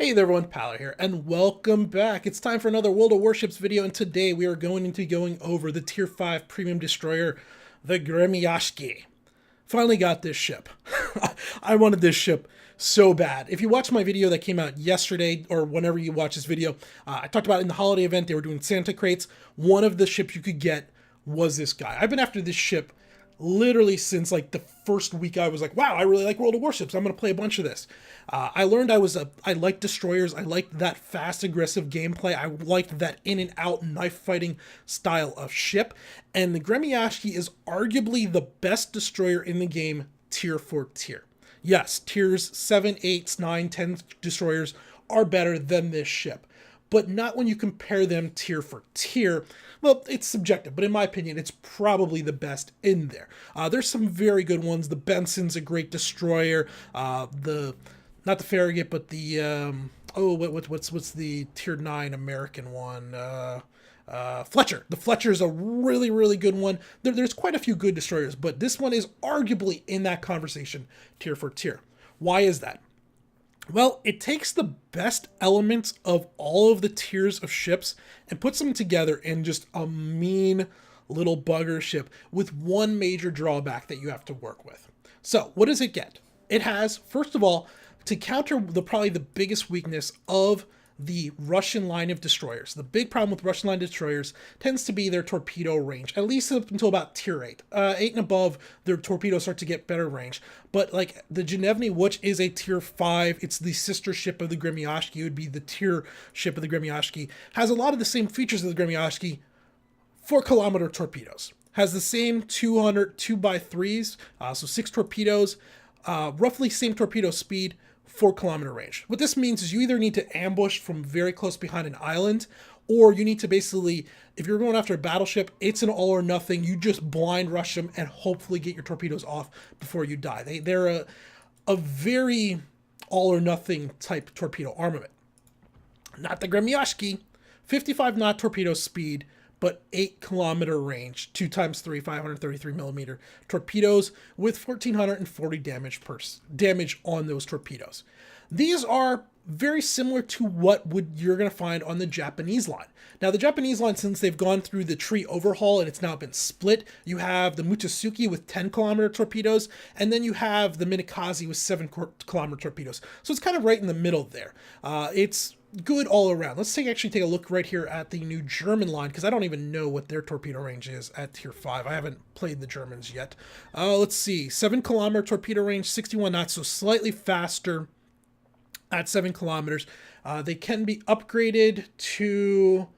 Hey there everyone, Paler here, and welcome back. It's time for another World of Warships video, and today we are going to be going over the Tier 5 Premium Destroyer, the Gremyashchy. Finally got this ship. I wanted this ship so bad. If you watched my video that came out yesterday, or whenever you watch this video, I talked about in the holiday event, they were doing Santa crates. One of the ships you could get was this guy. I've been after this ship literally since like the first week. I was like, wow, I really like World of Warships. I'm going to play a bunch of this. I learned I liked destroyers. I liked that fast, aggressive gameplay. I liked that in and out knife fighting style of ship. And the Gremyashchy is arguably the best destroyer in the game, tier for tier. Yes, tiers 7, 8, 9, 10 destroyers are better than this ship, but not when you compare them tier for tier. Well, it's subjective, but in my opinion, it's probably the best in there. There's some very good ones. The Benson's a great destroyer. Not the Farragut, but the what's the tier 9 American one? Fletcher. The Fletcher is a really good one. There's quite a few good destroyers, but this one is arguably in that conversation tier for tier. Why is that? Well, it takes the best elements of all of the tiers of ships and puts them together in just a mean little bugger ship with one major drawback that you have to work with. So, what does it get? It has, first of all, to counter probably the biggest weakness of the Russian line of destroyers. The big problem with Russian line destroyers tends to be their torpedo range, at least up until about tier 8. 8 and above, their torpedoes start to get better range. But like the Gremyashchy, which is a tier 5, it's the sister ship of the Gremyashchy, it would be the tier ship of the Gremyashchy, has a lot of the same features of the Gremyashchy, 4-kilometer torpedoes. Has the same 200 2x3s, so 6 torpedoes, roughly same torpedo speed, 4-kilometer range. What this means is you either need to ambush from very close behind an island, or you need to basically, if you're going after a battleship, it's an all or nothing. You just blind rush them and hopefully get your torpedoes off before you die. They're a very all or nothing type torpedo armament. Not the Gremyashchy, 55 knot torpedo speed, but 8-kilometer range, 2 times 3, 533 millimeter torpedoes with 1,440 damage on those torpedoes. These are very similar to what you're going to find on the Japanese line. Now, the Japanese line, since they've gone through the tree overhaul and it's now been split, you have the Mutasuki with 10-kilometer torpedoes, and then you have the Minakaze with 7-kilometer torpedoes. So it's kind of right in the middle there. It's good all around. Let's actually take a look right here at the new German line, because I don't even know what their torpedo range is at tier 5. I haven't played the Germans yet. Let's see. 7-kilometer torpedo range, 61 knots, so slightly faster at 7 kilometers. They can be upgraded to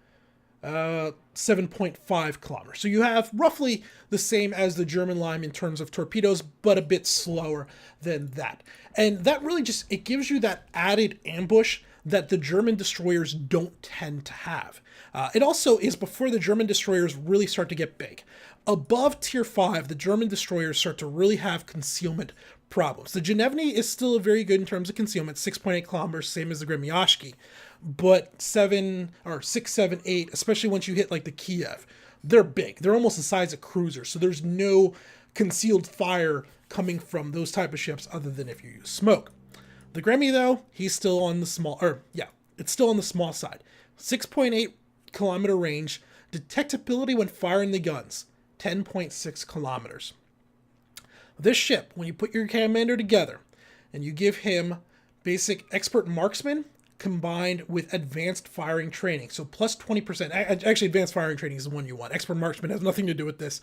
7.5 kilometers. So you have roughly the same as the German line in terms of torpedoes, but a bit slower than that. And that really just, it gives you that added ambush that the German destroyers don't tend to have. It also is before the German destroyers really start to get big. Above tier 5, the German destroyers start to really have concealment problems. The Gremyashchy is still very good in terms of concealment, 6.8 kilometers, same as the Gremyashchy, but 6, 7, 8, especially once you hit like the Kiev, they're big. They're almost the size of cruisers, so there's no concealed fire coming from those type of ships other than if you use smoke. The Gremy, though, he's still on the small, it's still on the small side. 6.8 kilometer range, detectability when firing the guns, 10.6 kilometers. This ship, when you put your commander together and you give him basic expert marksman combined with advanced firing training, so plus 20%, actually advanced firing training is the one you want. Expert marksman has nothing to do with this.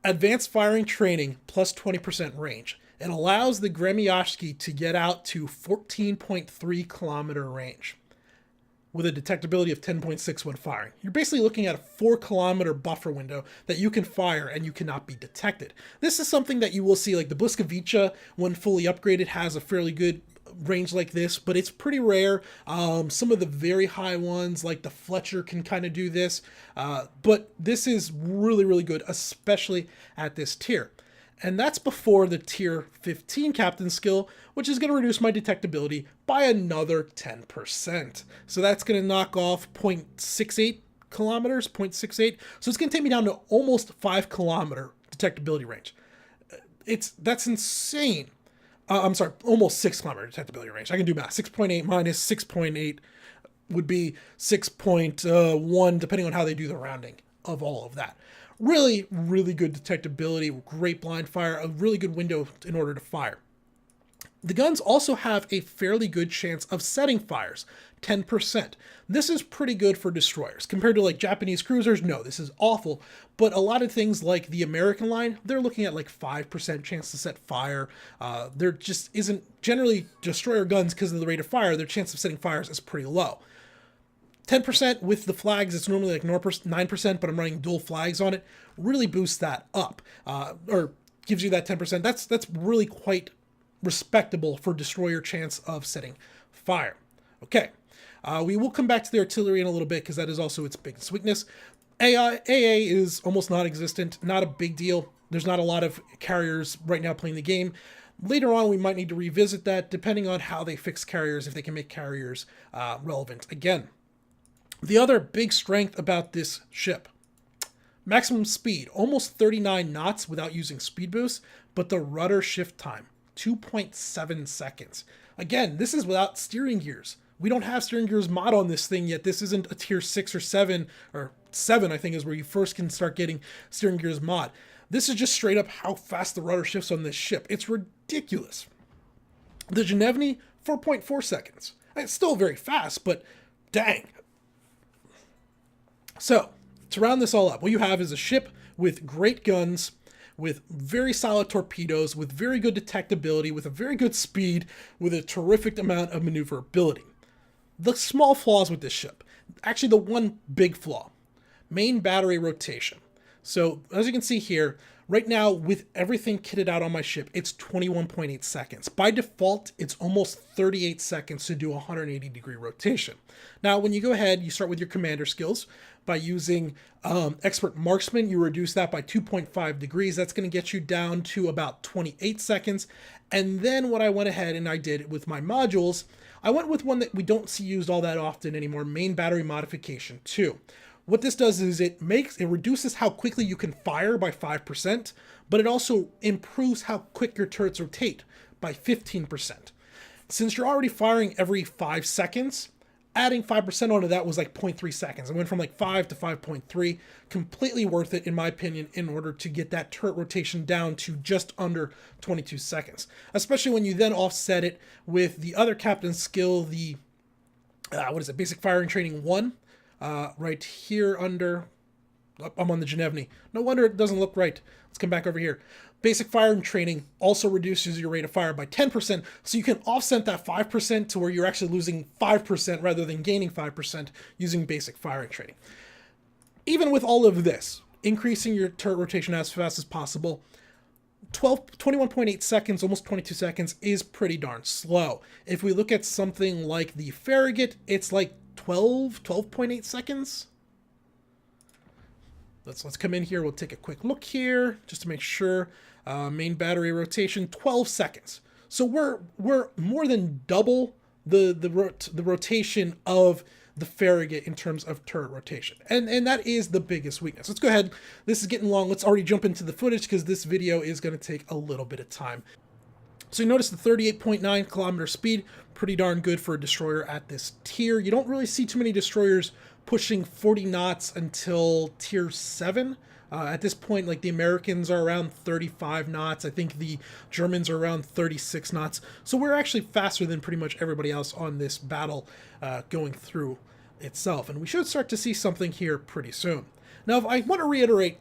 Advanced firing training plus 20% range. It allows the Gremyashchy to get out to 14.3 kilometer range with a detectability of 10.6 when firing. You're basically looking at a 4-kilometer buffer window that you can fire and you cannot be detected. This is something that you will see, like the Bliskovica, when fully upgraded, has a fairly good range like this, but it's pretty rare. Some of the very high ones, like the Fletcher, can kind of do this, but this is really good, especially at this tier. And that's before the tier 15 captain skill, which is going to reduce my detectability by another 10%. So that's going to knock off 0.68 kilometers, 0.68. So it's going to take me down to almost 5-kilometer detectability range. That's insane. I'm sorry, almost 6 kilometer detectability range. I can do math. 6.8 minus 6.8 would be 6.1, depending on how they do the rounding of all of that. Really, really good detectability, great blind fire, a really good window in order to fire. The guns also have a fairly good chance of setting fires, 10%. This is pretty good for destroyers. Compared to like Japanese cruisers, no, this is awful. But a lot of things like the American line, they're looking at like 5% chance to set fire. There just isn't, generally destroyer guns, because of the rate of fire, their chance of setting fires is pretty low. 10% with the flags, it's normally like 9%, but I'm running dual flags on it. Really boosts that up, or gives you that 10%. That's really quite respectable for destroyer chance of setting fire. Okay, we will come back to the artillery in a little bit because that is also its biggest weakness. AA is almost non-existent, not a big deal. There's not a lot of carriers right now playing the game. Later on, we might need to revisit that depending on how they fix carriers, if they can make carriers relevant again. The other big strength about this ship, maximum speed, almost 39 knots without using speed boost, but the rudder shift time, 2.7 seconds. Again, this is without steering gears. We don't have steering gears mod on this thing yet. This isn't a tier 6 or 7, or 7 I think is where you first can start getting steering gears mod. This is just straight up how fast the rudder shifts on this ship. It's ridiculous. The Gremyashchy, 4.4 seconds. It's still very fast, but dang. So, to round this all up, what you have is a ship with great guns, with very solid torpedoes, with very good detectability, with a very good speed, with a terrific amount of maneuverability. The small flaws with this ship, actually the one big flaw, main battery rotation. So, as you can see here, right now with everything kitted out on my ship, it's 21.8 seconds. By default, it's almost 38 seconds to do a 180-degree rotation. Now, when you go ahead, you start with your commander skills. By using expert marksman, you reduce that by 2.5 degrees. That's going to get you down to about 28 seconds. And then what I went ahead and I did with my modules, I went with one that we don't see used all that often anymore, main battery modification 2. What this does is it reduces how quickly you can fire by 5%, but it also improves how quick your turrets rotate by 15%. Since you're already firing every 5 seconds, adding 5% onto that was like 0.3 seconds. I went from like 5 to 5.3. Completely worth it, in my opinion, in order to get that turret rotation down to just under 22 seconds. Especially when you then offset it with the other captain's skill, the, basic firing training 1. Right here under, I'm on the Gremyashchy. No wonder it doesn't look right. Let's come back over here. Basic firing training also reduces your rate of fire by 10%, so you can offset that 5% to where you're actually losing 5% rather than gaining 5% using basic firing training. Even with all of this, increasing your turret rotation as fast as possible, 21.8 seconds, almost 22 seconds, is pretty darn slow. If we look at something like the Farragut, it's like 12.8 seconds. Let's come in here. We'll take a quick look here just to make sure. Main battery rotation, 12 seconds. So we're more than double the rotation of the Farragut in terms of turret rotation. And that is the biggest weakness. Let's go ahead. This is getting long. Let's already jump into the footage because this video is going to take a little bit of time. So you notice the 38.9 kilometer speed, pretty darn good for a destroyer at this tier. You don't really see too many destroyers pushing 40 knots until tier 7. At this point, like the Americans are around 35 knots. I think the Germans are around 36 knots. So we're actually faster than pretty much everybody else on this battle going through itself. And we should start to see something here pretty soon. Now, if I want to reiterate,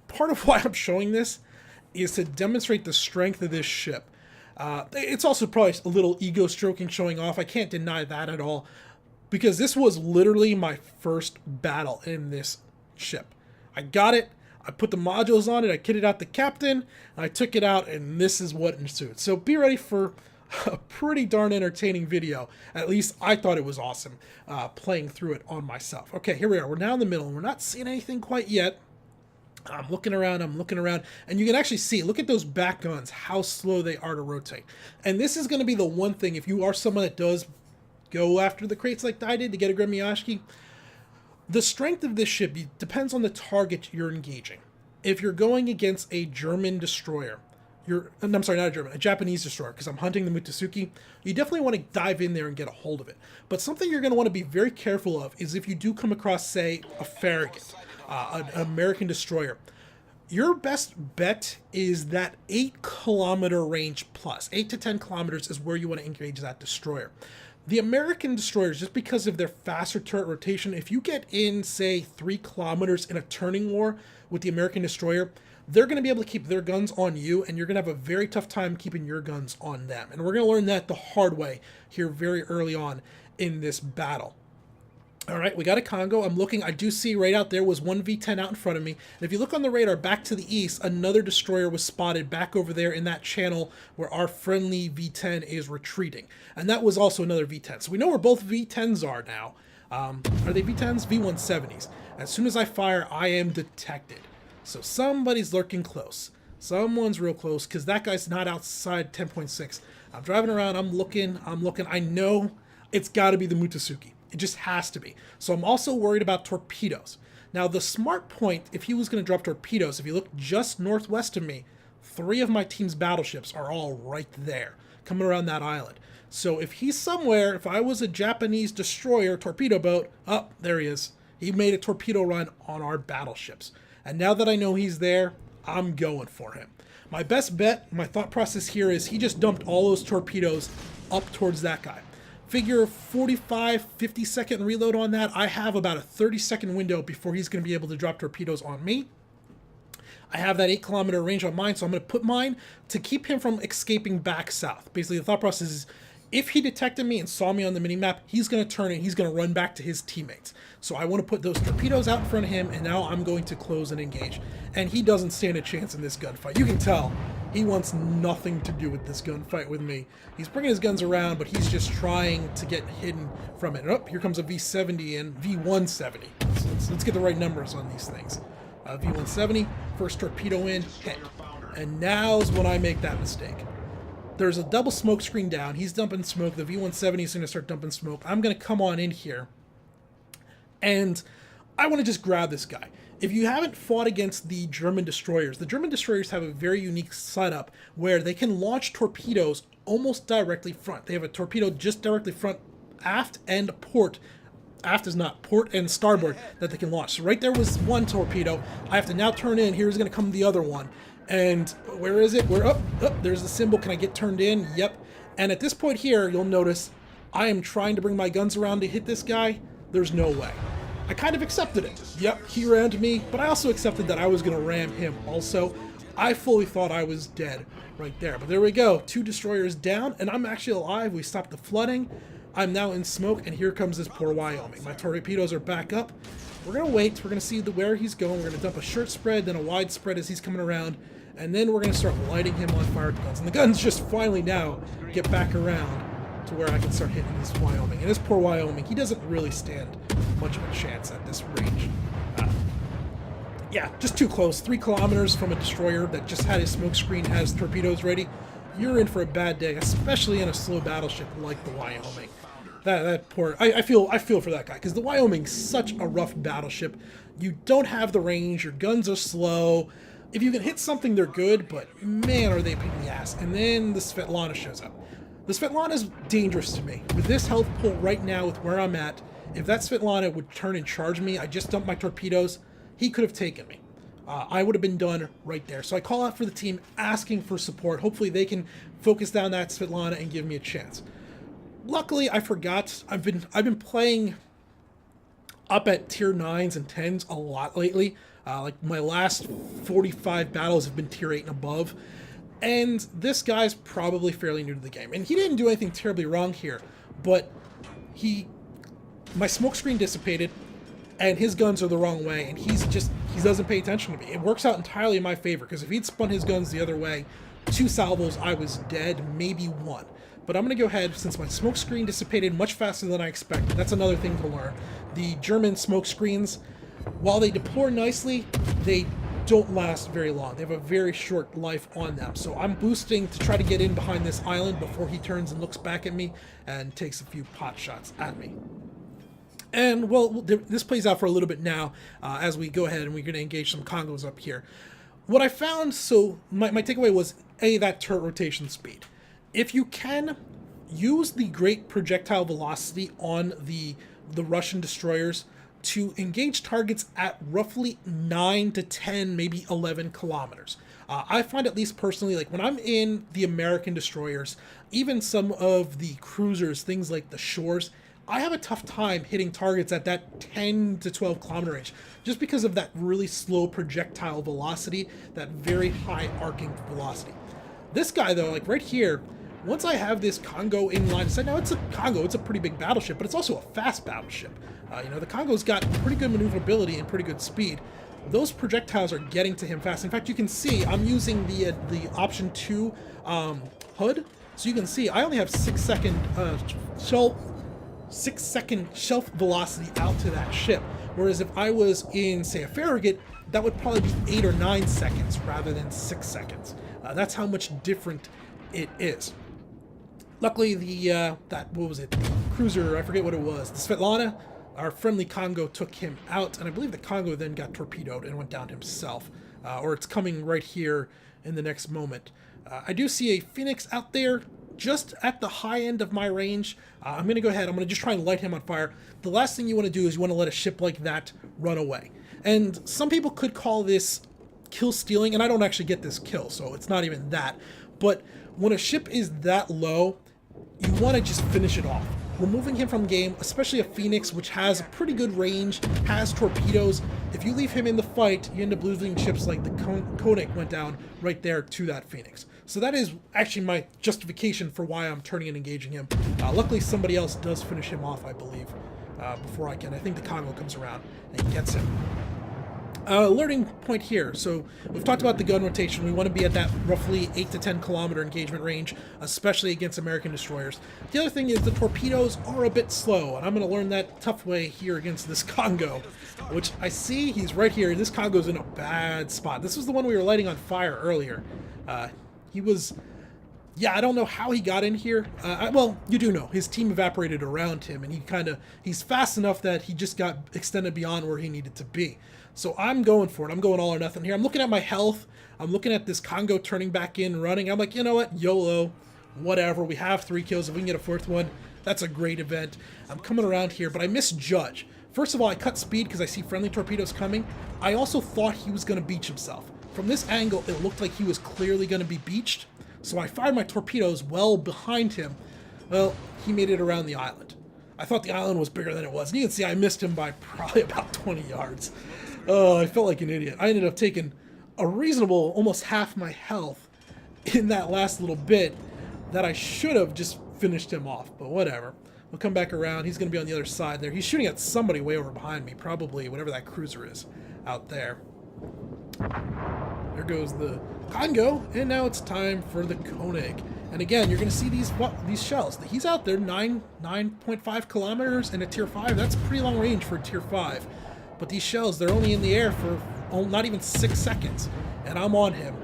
part of why I'm showing this is to demonstrate the strength of this ship. It's also probably a little ego stroking showing off. I can't deny that at all, because this was literally my first battle in this ship. I got it, I put the modules on it, I kitted out the captain, and I took it out, and this is what ensued. So be ready for a pretty darn entertaining video. At least I thought it was awesome playing through it on myself. Okay, here we are. We're now in the middle, and we're not seeing anything quite yet. I'm looking around, and you can actually see, look at those back guns, how slow they are to rotate. And this is going to be the one thing, if you are someone that does go after the crates like I did to get a Gremyashchy, the strength of this ship depends on the target you're engaging. If you're going against a German destroyer, I'm sorry, not a German, a Japanese destroyer, because I'm hunting the Mutasuki, you definitely want to dive in there and get a hold of it. But something you're going to want to be very careful of is if you do come across, say, a Farragut, an American destroyer. Your best bet is that 8 kilometer range plus. 8 to 10 kilometers is where you want to engage that destroyer. The American destroyers, just because of their faster turret rotation, if you get in, say, 3 kilometers in a turning war with the American destroyer, they're going to be able to keep their guns on you, and you're going to have a very tough time keeping your guns on them. And we're going to learn that the hard way here very early on in this battle. All right, we got a Congo. I'm looking. I do see right out there was one V10 out in front of me. And if you look on the radar back to the east, another destroyer was spotted back over there in that channel where our friendly V10 is retreating. And that was also another V10. So we know where both V10s are now. Are they V10s? V170s. As soon as I fire, I am detected. So somebody's lurking close. Someone's real close because that guy's not outside 10.6. I'm driving around. I'm looking. I know it's got to be the Mutasuki. It just has to be. So I'm also worried about torpedoes. Now, the smart point, if he was going to drop torpedoes, if you look just northwest of me, 3 of my team's battleships are all right there, coming around that island. So if he's somewhere, if I was a Japanese destroyer torpedo boat, oh, there he is. He made a torpedo run on our battleships. And now that I know he's there, I'm going for him. My best bet, my thought process here is he just dumped all those torpedoes up towards that guy. Figure 45, 50-second reload on that. I have about a 30-second window before he's going to be able to drop torpedoes on me. I have that 8 kilometer range on mine, so I'm going to put mine to keep him from escaping back south. Basically, the thought process is if he detected me and saw me on the minimap, he's going to turn and he's going to run back to his teammates. So I want to put those torpedoes out in front of him, and now I'm going to close and engage. And he doesn't stand a chance in this gunfight. You can tell he wants nothing to do with this gunfight with me. He's bringing his guns around, but he's just trying to get hidden from it. Oh, here comes a V70 and V170. Let's get the right numbers on these things. V170, first torpedo in, hit. And now's when I make that mistake. There's a double smoke screen down. He's dumping smoke. The V170 is going to start dumping smoke. I'm going to come on in here, and I want to just grab this guy. If you haven't fought against the German destroyers have a very unique setup where they can launch torpedoes almost directly front. They have a torpedo just directly front, aft, and port. Aft is not, port and starboard that they can launch. So right there was one torpedo. I have to now turn in. Here's going to come the other one. And where is it? We're up. There's the symbol. Can I get turned in? Yep. And at this point here, you'll notice I am trying to bring my guns around to hit this guy. There's no way. I kind of accepted it. Yep, he rammed me, but I also accepted that I was going to ram him also. I fully thought I was dead right there. But there we go. 2 destroyers down, and I'm actually alive. We stopped the flooding. I'm now in smoke, and here comes this poor Wyoming. My torpedoes are back up. We're going to wait. We're going to see where he's going. We're going to dump a short spread, then a wide spread as he's coming around, and then we're going to start lighting him on fire with the guns. And the guns just finally now get back around to where I can start hitting this Wyoming. And this poor Wyoming, he doesn't really stand much of a chance at this range. Yeah, just too close. 3 kilometers from a destroyer that just had his smoke screen, has torpedoes ready. You're in for a bad day, especially in a slow battleship like the Wyoming. That poor, I feel for that guy, because the Wyoming's such a rough battleship. You don't have the range, your guns are slow. If you can hit something, they're good, but man, are they a pain in the ass. And then the Svetlana shows up. The Svetlana's dangerous to me. With this health pool right now, with where I'm at, if that Svetlana would turn and charge me, I just dumped my torpedoes, he could have taken me. I would have been done right there. So I call out for the team, asking for support. Hopefully they can focus down that Svetlana and give me a chance. Luckily, I forgot. I've been playing up at tier 9s and 10s a lot lately. Like my last 45 battles have been tier 8 and above. And this guy's probably fairly new to the game. And he didn't do anything terribly wrong here, but my smoke screen dissipated, and his guns are the wrong way, and he doesn't pay attention to me. It works out entirely in my favor, because if he'd spun his guns the other way, 2 salvos, I was dead, maybe 1. But I'm going to go ahead, since my smoke screen dissipated much faster than I expected. That's another thing to learn. The German smoke screens, while they deploy nicely, they don't last very long. They have a very short life on them. So I'm boosting to try to get in behind this island before he turns and looks back at me and takes a few pot shots at me. And, well, this plays out for a little bit now as we go ahead and we're going to engage some Congos up here. What I found, so my takeaway was that turret rotation speed. If you can, use the great projectile velocity on the Russian destroyers to engage targets at roughly 9 to 10, maybe 11 kilometers. I find, at least personally, like when I'm in the American destroyers, even some of the cruisers, things like the Shores, I have a tough time hitting targets at that 10 to 12 kilometer range, just because of that really slow projectile velocity, that very high arcing velocity. This guy, though, like right here, once I have this Congo in line of sight, now it's a Congo, it's a pretty big battleship, but it's also a fast battleship. The Congo's got pretty good maneuverability and pretty good speed. Those projectiles are getting to him fast. In fact, you can see I'm using the option 2 HUD, so you can see I only have 6 second shelf velocity out to that ship. Whereas if I was in, say, a Farragut, that would probably be 8 or 9 seconds rather than 6 seconds. That's how much different it is. Luckily, the cruiser, I forget what it was, the Svetlana, our friendly Congo, took him out, and I believe the Congo then got torpedoed and went down himself, or it's coming right here in the next moment. I do see a Phoenix out there just at the high end of my range. I'm going to go ahead, I'm going to just try and light him on fire. The last thing you want to do is you want to let a ship like that run away. And some people could call this kill stealing, and I don't actually get this kill, so it's not even that. But when a ship is that low, you want to just finish it off. Removing him from game, especially a Phoenix, which has a pretty good range, has torpedoes. If you leave him in the fight, you end up losing ships like the Koenig went down right there to that Phoenix. So that is actually my justification for why I'm turning and engaging him. Luckily, somebody else does finish him off, I believe, before I can. I think the Congo comes around and gets him. Learning point here. So we've talked about the gun rotation. We want to be at that roughly 8 to 10 kilometer engagement range, especially against American destroyers. The other thing is the torpedoes are a bit slow, and I'm going to learn that tough way here against this Congo, which I see he's right here. This Congo's in a bad spot. This was the one we were lighting on fire earlier. He was... Yeah, I don't know how he got in here. Well, you do know. His team evaporated around him, and he's fast enough that he just got extended beyond where he needed to be. So I'm going for it. I'm going all or nothing here. I'm looking at my health. I'm looking at this Congo turning back in, running. I'm like, you know what? YOLO. Whatever. We have 3 kills. If we can get a 4th one, that's a great event. I'm coming around here, but I misjudge. First of all, I cut speed because I see friendly torpedoes coming. I also thought he was going to beach himself. From this angle, it looked like he was clearly going to be beached. So I fired my torpedoes well behind him. Well, he made it around the island. I thought the island was bigger than it was. And you can see I missed him by probably about 20 yards. Oh, I felt like an idiot. I ended up taking a reasonable, almost half my health in that last little bit that I should have just finished him off. But whatever. We'll come back around. He's going to be on the other side there. He's shooting at somebody way over behind me. Probably whatever that cruiser is out there. There goes the Congo, and now it's time for the Koenig. And again, you're going to see these shells. He's out there 9.5 kilometers in a tier 5. That's pretty long range for a tier 5. But these shells, they're only in the air for not even 6 seconds. And I'm on him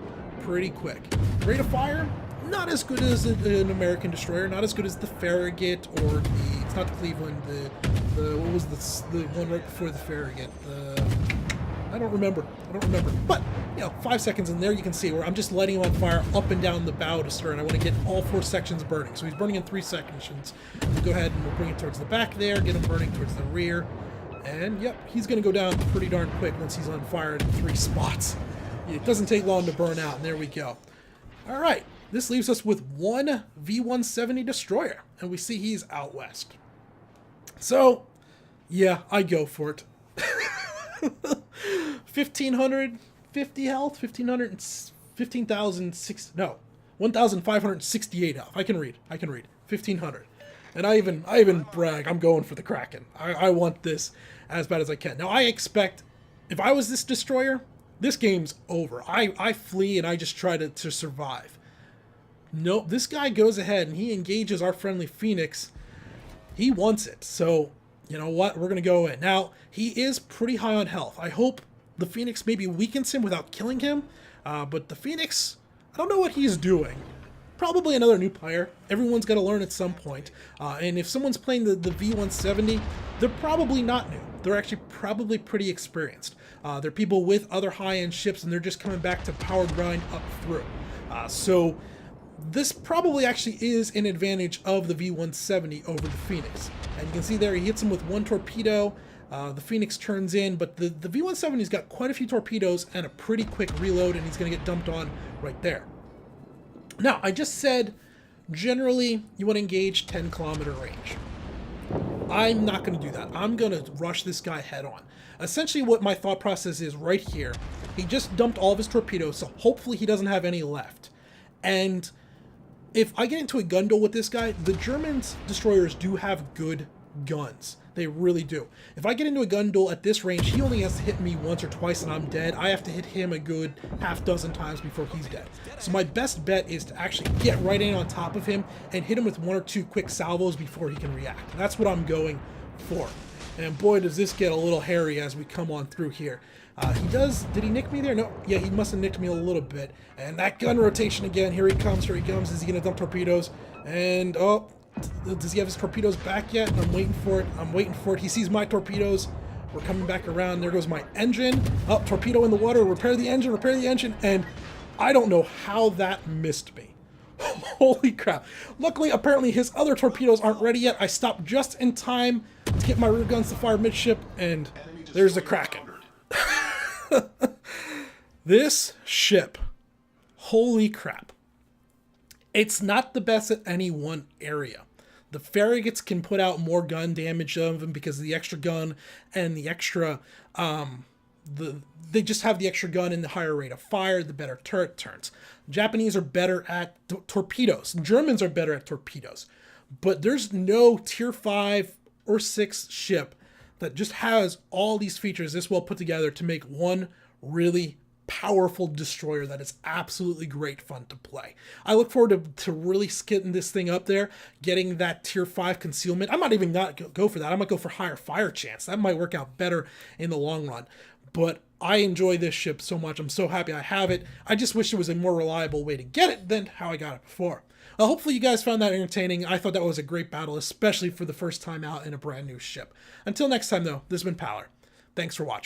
pretty quick. Rate of fire, not as good as an American destroyer, not as good as the Farragut or it's not the Cleveland, what was the one right before the Farragut? I don't remember. But, 5 seconds in there, you can see where I'm just lighting him on fire up and down the bow to stern. I want to get all 4 sections burning. So he's burning in 3 sections. We'll go ahead and we'll bring it towards the back there, get him burning towards the rear. And, yep, he's going to go down pretty darn quick once he's on fire in 3 spots. It doesn't take long to burn out, and there we go. All right, this leaves us with 1 V-170 destroyer, and we see he's out west. So, yeah, I go for it. 1,550 health, 1,568 health. I can read. 1,500. And I even brag, I'm going for the Kraken. I want this as bad as I can. Now I expect, if I was this destroyer, this game's over. I flee and I just try to survive. Nope, this guy goes ahead and he engages our friendly Phoenix. He wants it. So, you know what? We're going to go in. Now, he is pretty high on health. I hope the Phoenix maybe weakens him without killing him. But the Phoenix, I don't know what he's doing. Probably another new player. Everyone's got to learn at some point. And if someone's playing the V-170, they're probably not new. They're actually probably pretty experienced. They're people with other high-end ships, and they're just coming back to power grind up through. So this probably actually is an advantage of the V-170 over the Phoenix. And you can see there he hits him with one torpedo. The Phoenix turns in, but the V-170's got quite a few torpedoes and a pretty quick reload, and he's going to get dumped on right there. Now, I just said generally you want to engage 10-kilometer range. I'm not going to do that. I'm going to rush this guy head on. Essentially what my thought process is right here, he just dumped all of his torpedoes, so hopefully he doesn't have any left. And if I get into a gun duel with this guy, the Germans' destroyers do have good guns. They really do. If I get into a gun duel at this range, he only has to hit me once or twice and I'm dead. I have to hit him a good half dozen times before he's dead. So my best bet is to actually get right in on top of him and hit him with one or two quick salvos before he can react. That's what I'm going for. And boy, does this get a little hairy as we come on through here. Did he nick me there? No, yeah, he must have nicked me a little bit. And that gun rotation again, here he comes. Is he gonna dump torpedoes? And, oh, does he have his torpedoes back yet? I'm waiting for it. He sees my torpedoes. We're coming back around. There goes my engine. Oh, torpedo in the water. Repair the engine. And I don't know how that missed me. Holy crap. Luckily, apparently his other torpedoes aren't ready yet. I stopped just in time to get my rear guns to fire midship, and there's the Kraken. This ship, holy crap. It's not the best at any one area. The farragets can put out more gun damage of them because of the extra gun and the extra, they just have the extra gun and the higher rate of fire, the better turret turns. Japanese are better at torpedoes. Germans are better at torpedoes. But there's no tier 5 or 6 ship that just has all these features this well put together to make one really powerful destroyer that is absolutely great fun to play. I look forward to really getting this thing up there, getting that tier 5 concealment. I might even not go for that. I might go for higher fire chance. That might work out better in the long run. But I enjoy this ship so much. I'm so happy I have it. I just wish there was a more reliable way to get it than how I got it before. Hopefully you guys found that entertaining. I thought that was a great battle, especially for the first time out in a brand new ship. Until next time, though, this has been Paller. Thanks for watching.